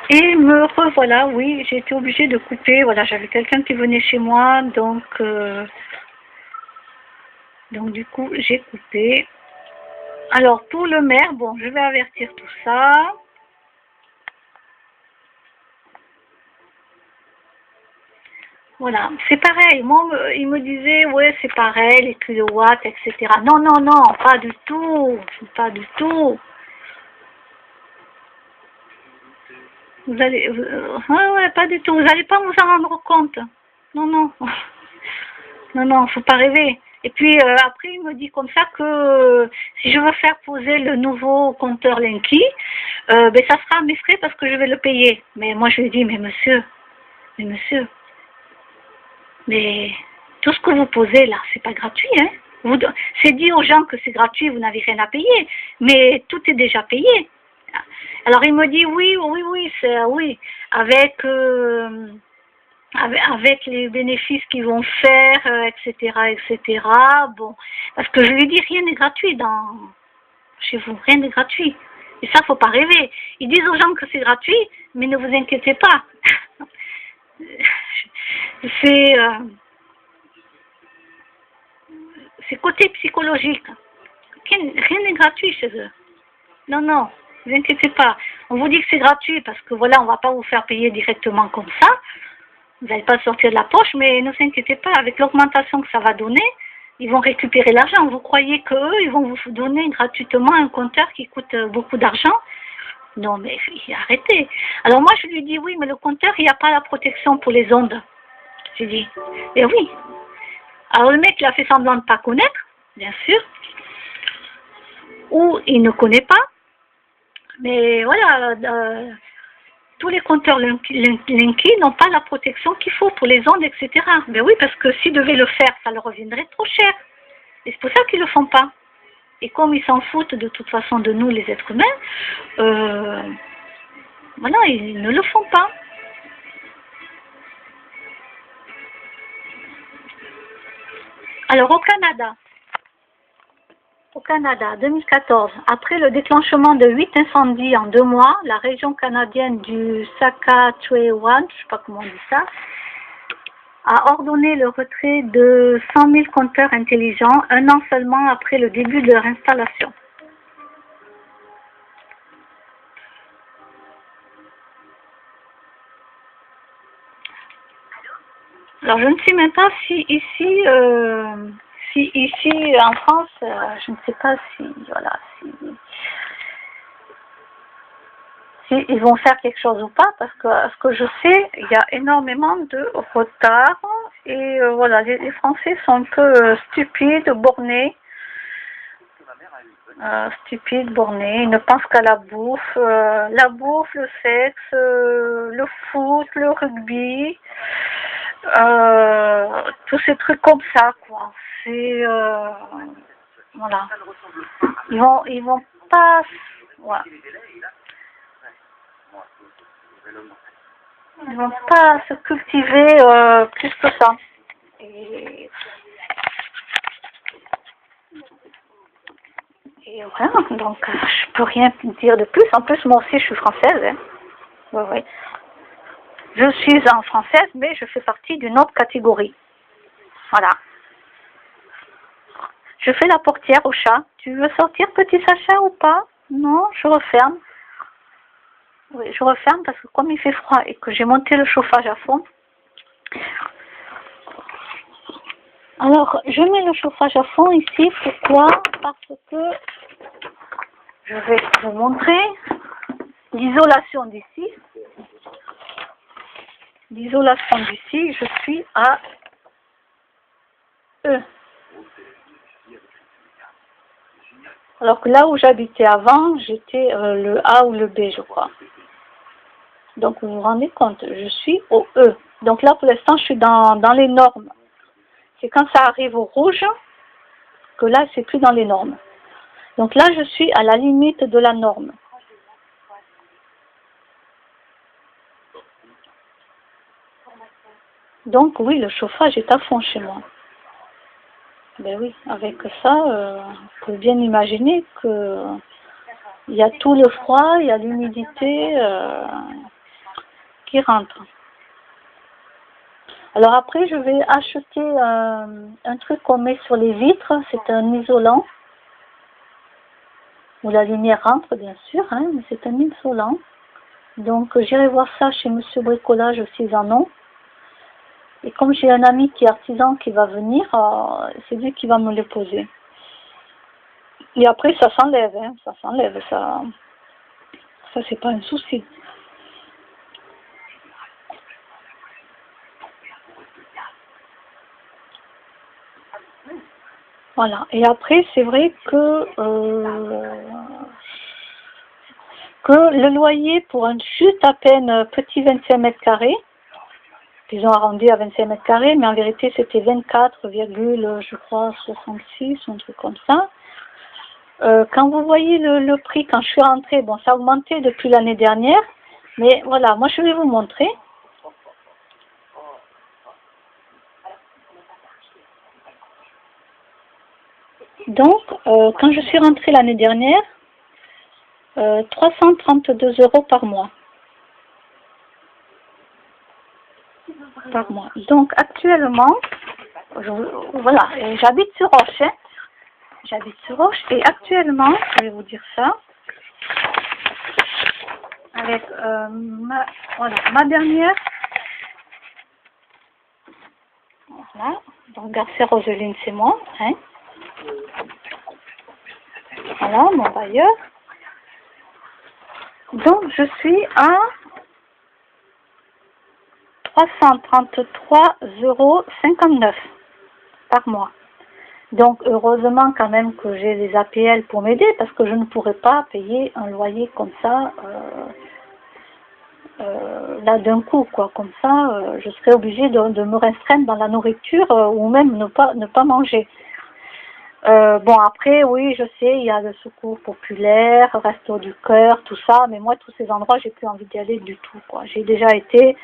Et me revoilà, oui, j'ai été obligée de couper. Voilà, j'avais quelqu'un qui venait chez moi, donc du coup, j'ai coupé. Alors, pour le maire, bon, je vais avertir tout ça. Voilà, c'est pareil. Moi, il me disait, ouais, c'est pareil, les kilowatts, etc. Non, non, non, pas du tout, pas du tout. Vous allez, ouais, ouais, pas du tout. Vous n'allez pas vous en rendre compte. Non, non, non, non, faut pas rêver. Et puis après, il me dit comme ça que si je veux faire poser le nouveau compteur Linky, ben ça sera à mes frais parce que je vais le payer. Mais moi, je lui dis, mais monsieur, mais tout ce que vous posez là, c'est pas gratuit, hein. C'est dit aux gens que c'est gratuit, vous n'avez rien à payer, mais tout est déjà payé. Alors il me dit oui, oui, oui, c'est oui, avec, avec les bénéfices qu'ils vont faire, etc., etc. Bon, parce que je lui dis rien n'est gratuit chez vous, rien n'est gratuit. Et ça, faut pas rêver. Ils disent aux gens que c'est gratuit, mais ne vous inquiétez pas. c'est c'est côté psychologique. Rien n'est gratuit chez eux. Non, non, ne vous inquiétez pas. On vous dit que c'est gratuit parce que voilà, on ne va pas vous faire payer directement comme ça. Vous n'allez pas sortir de la poche, mais ne vous inquiétez pas, avec l'augmentation que ça va donner, ils vont récupérer l'argent. Vous croyez qu'eux, ils vont vous donner gratuitement un compteur qui coûte beaucoup d'argent? Non, mais arrêtez. Alors moi, je lui dis oui, mais le compteur, il n'y a pas la protection pour les ondes. J'ai dit, eh oui. Alors le mec, il a fait semblant de ne pas connaître, bien sûr, ou il ne connaît pas, mais voilà, tous les compteurs Linky n'ont pas la protection qu'il faut pour les ondes, etc. Ben oui, parce que s'ils devaient le faire, ça leur reviendrait trop cher. Et c'est pour ça qu'ils ne le font pas. Et comme ils s'en foutent de toute façon de nous, les êtres humains, voilà, ils ne le font pas. Alors au Canada, 2014, après le déclenchement de 8 incendies en 2 mois, la région canadienne du Saskatchewan, je ne sais pas comment on dit ça, a ordonné le retrait de 100 000 compteurs intelligents un an seulement après le début de leur installation. Alors je ne sais même pas si ici en France, je ne sais pas si ils vont faire quelque chose ou pas, parce que à ce que je sais, il y a énormément de retard et voilà, les Français sont un peu stupides, bornés. Bornés, ils ne pensent qu'à la bouffe, le sexe, le foot, le rugby, tous ces trucs comme ça, quoi. C'est voilà. Ils vont pas, voilà. Ils vont pas se cultiver plus que ça. Et voilà, donc je peux rien dire de plus. En plus, moi aussi, je suis française. Hein. Oui, oui. Je suis en française, mais je fais partie d'une autre catégorie. Voilà. Je fais la portière au chat. Tu veux sortir, petit Sacha, ou pas? Non, je referme. Oui, je referme parce que comme il fait froid et que j'ai monté le chauffage à fond. Alors, je mets le chauffage à fond ici. Pourquoi? Parce que je vais vous montrer l'isolation d'ici. L'isolation d'ici, je suis à E. Alors que là où j'habitais avant, j'étais le A ou le B, je crois. Donc vous vous rendez compte, je suis au E. Donc là pour l'instant, je suis dans les normes. C'est quand ça arrive au rouge que là, c'est plus dans les normes. Donc là, je suis à la limite de la norme. Donc oui, le chauffage est à fond chez moi. Ben oui, avec ça, vous pouvez bien imaginer que il y a tout le froid, il y a l'humidité. qui rentre. Alors après, je vais acheter un truc qu'on met sur les vitres, c'est un isolant, où la lumière rentre bien sûr, hein, mais c'est un isolant. Donc j'irai voir ça chez Monsieur Bricolage s'ils en ont. Et comme j'ai un ami qui est artisan qui va venir, c'est lui qui va me les poser. Et après ça s'enlève, hein, ça s'enlève, ça c'est pas un souci. Voilà. Et après, c'est vrai que le loyer pour un juste à peine petit 25 mètres carrés, ils ont arrondi à 25 mètres carrés, mais en vérité c'était 24, je crois 66, un truc comme ça. Quand vous voyez le prix, quand je suis rentrée, bon ça a augmenté depuis l'année dernière, mais voilà, moi je vais vous montrer. Donc, quand je suis rentrée l'année dernière, 332 € par mois. Donc, actuellement, voilà, j'habite sur Roche. Hein. J'habite sur Roche et actuellement, je vais vous dire ça, avec ma dernière, voilà, donc Garcia Roseline, c'est moi, hein. Voilà, mon bailleur. Donc, je suis à 333,59 € par mois. Donc, heureusement quand même que j'ai les APL pour m'aider, parce que je ne pourrais pas payer un loyer comme ça, là d'un coup, quoi. Comme ça, je serais obligée de me restreindre dans la nourriture ou même ne pas manger. Bon, après, oui, je sais, il y a le secours populaire, Resto du Cœur, tout ça, mais moi, tous ces endroits, j'ai plus envie d'y aller du tout, quoi. J'ai déjà été,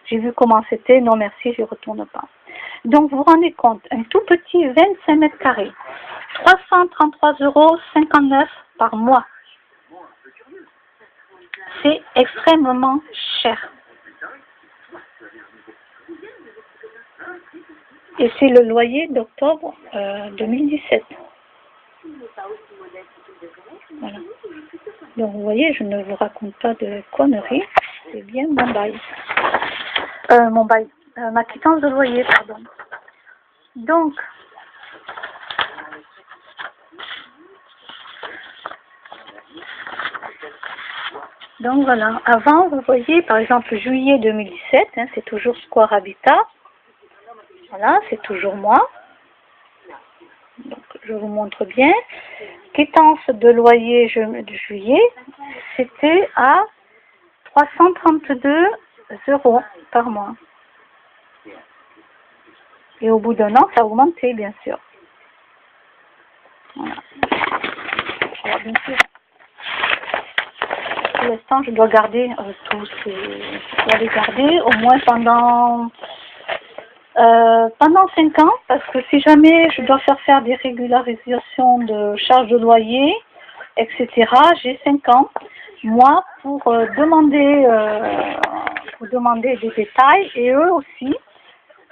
j'ai vu comment c'était, non merci, je retourne pas. Donc, vous vous rendez compte, un tout petit 25 mètres carrés, 333,59 € par mois. C'est extrêmement cher. Et c'est le loyer d'octobre 2017. Voilà. Donc vous voyez, je ne vous raconte pas de conneries, c'est bien mon bail. Ma quittance de loyer, pardon. Donc voilà, avant, vous voyez, par exemple, juillet 2017, hein, c'est toujours Square Habitat. Voilà, c'est toujours moi. Donc, je vous montre bien. Quittance de loyer de juillet, c'était à 332 € par mois. Et au bout d'un an, ça a augmenté, bien sûr. Voilà. Alors, bien sûr, pour l'instant, je dois garder je dois les garder au moins pendant 5 ans, parce que si jamais je dois faire des régularisations de charges de loyer, etc., j'ai 5 ans, moi, pour demander des détails, et eux aussi,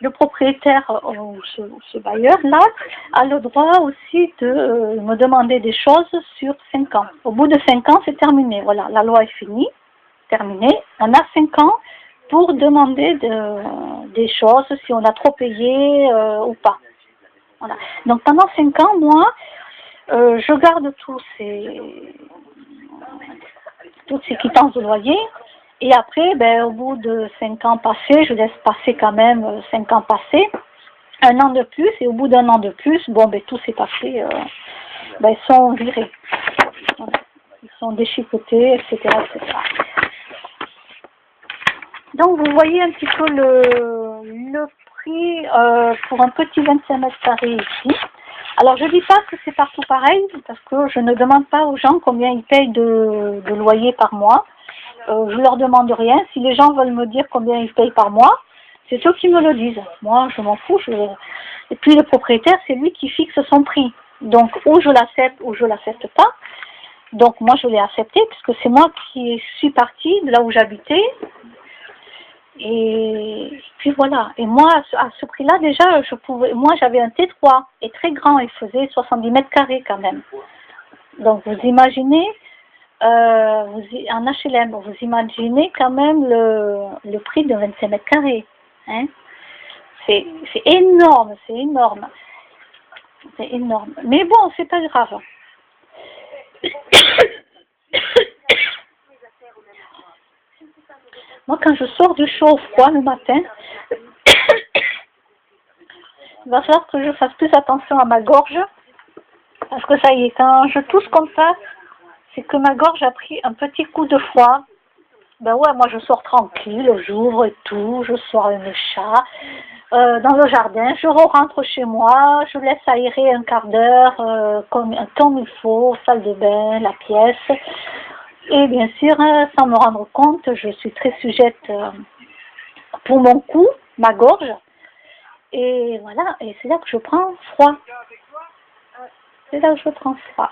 le propriétaire ou ce bailleur-là a le droit aussi de me demander des choses sur 5 ans. Au bout de 5 ans, c'est terminé. Voilà, la loi est finie, terminée. On a 5 ans pour demander des choses, si on a trop payé ou pas. Voilà. Donc pendant 5 ans, moi, je garde toutes ces quittances de loyer. Et après, au bout de 5 ans passés, je laisse passer quand même 5 ans passés, 1 an de plus, et au bout d'1 an de plus, tout s'est passé, ils sont virés. Voilà. Ils sont déchiquetés, etc., etc. Donc vous voyez un petit peu le prix pour un petit 25 mètres carrés ici. Alors je ne dis pas que c'est partout pareil, parce que je ne demande pas aux gens combien ils payent de loyer par mois. Je leur demande rien. Si les gens veulent me dire combien ils payent par mois, c'est eux qui me le disent. Moi, je m'en fous. Et puis le propriétaire, c'est lui qui fixe son prix. Donc, ou je l'accepte ou je l'accepte pas. Donc, moi, je l'ai accepté puisque c'est moi qui suis partie de là où j'habitais Et puis voilà. Et moi, à ce prix-là, déjà, moi, j'avais un T3 et très grand. Il faisait 70 mètres carrés quand même. Donc, vous imaginez, en HLM, vous imaginez quand même le prix de 25 mètres carrés. Hein? C'est énorme, c'est énorme. C'est énorme. Mais bon, c'est pas grave. Moi, quand je sors du chaud au froid le matin, il va falloir que je fasse plus attention à ma gorge. Parce que ça y est, quand je tousse comme ça, c'est que ma gorge a pris un petit coup de froid. Ben ouais, moi je sors tranquille, j'ouvre et tout, je sors avec mes chats dans le jardin, je rentre chez moi, je laisse aérer un quart d'heure comme il faut, salle de bain, la pièce. Et bien sûr, sans me rendre compte, je suis très sujette pour mon cou, ma gorge. Et voilà, et c'est là que je prends froid. C'est là que je prends froid.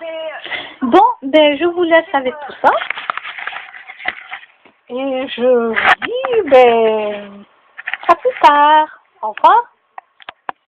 Bon, ben je vous laisse avec tout ça. Et je vous dis, ben, à plus tard. Au revoir.